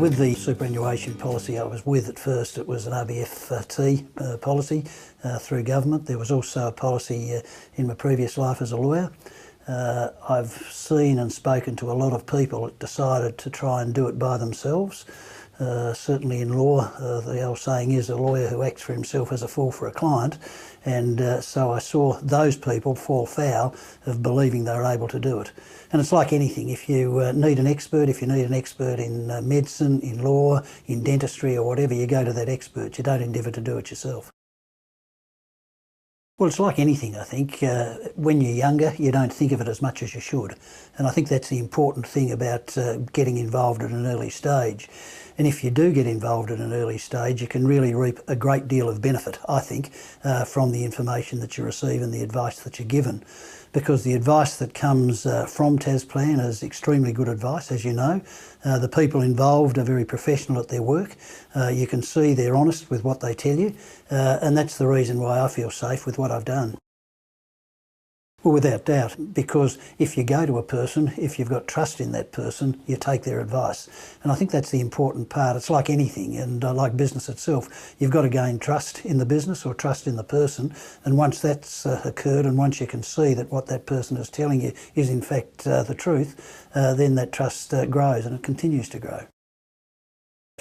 With the superannuation policy I was with at first, it was an RBFT policy through government. There was also a policy in my previous life as a lawyer. I've seen and spoken to a lot of people that decided to try and do it by themselves. Certainly in law, the old saying is a lawyer who acts for himself has a fool for a client, and so I saw those people fall foul of believing they were able to do it. And it's like anything, if you need an expert, in medicine, in law, in dentistry or whatever, you go to that expert, you don't endeavour to do it yourself. Well, it's like anything, I think. When you're younger, you don't think of it as much as you should. And I think that's the important thing about getting involved at an early stage. And if you do get involved at an early stage, you can really reap a great deal of benefit, I think, from the information that you receive and the advice that you're given. Because the advice that comes from Tasplan is extremely good advice, as you know. The people involved are very professional at their work. You can see they're honest with what they tell you, and that's the reason why I feel safe with what I've done. Well, without doubt, because if you go to a person, if you've got trust in that person, you take their advice. And I think that's the important part. It's like anything, and like business itself. You've got to gain trust in the business or trust in the person, and once that's occurred and once you can see that what that person is telling you is in fact the truth, then that trust grows and it continues to grow.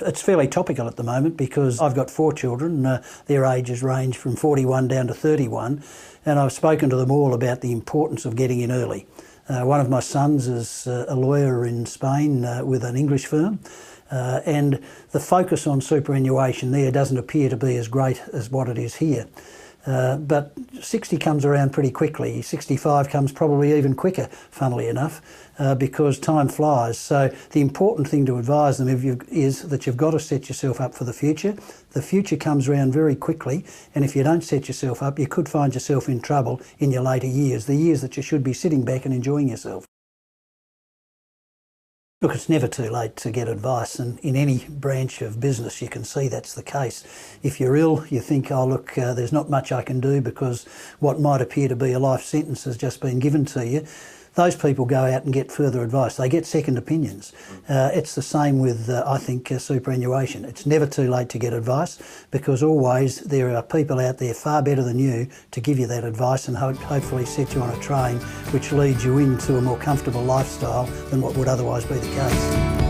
It's fairly topical at the moment because I've got 4 children. Their ages range from 41 down to 31, and I've spoken to them all about the importance of getting in early. One of my sons is a lawyer in Spain with an English firm, and the focus on superannuation there doesn't appear to be as great as what it is here. But 60 comes around pretty quickly. 65 comes probably even quicker, funnily enough, because time flies. So the important thing to advise them is that you've got to set yourself up for the future. The future comes around very quickly, and if you don't set yourself up, you could find yourself in trouble in your later years, the years that you should be sitting back and enjoying yourself. Look, it's never too late to get advice, and in any branch of business you can see that's the case. If you're ill, you think, oh look, there's not much I can do because what might appear to be a life sentence has just been given to you. Those people go out and get further advice. They get second opinions. It's the same with, I think, superannuation. It's never too late to get advice because always there are people out there far better than you to give you that advice and hopefully set you on a train which leads you into a more comfortable lifestyle than what would otherwise be the case.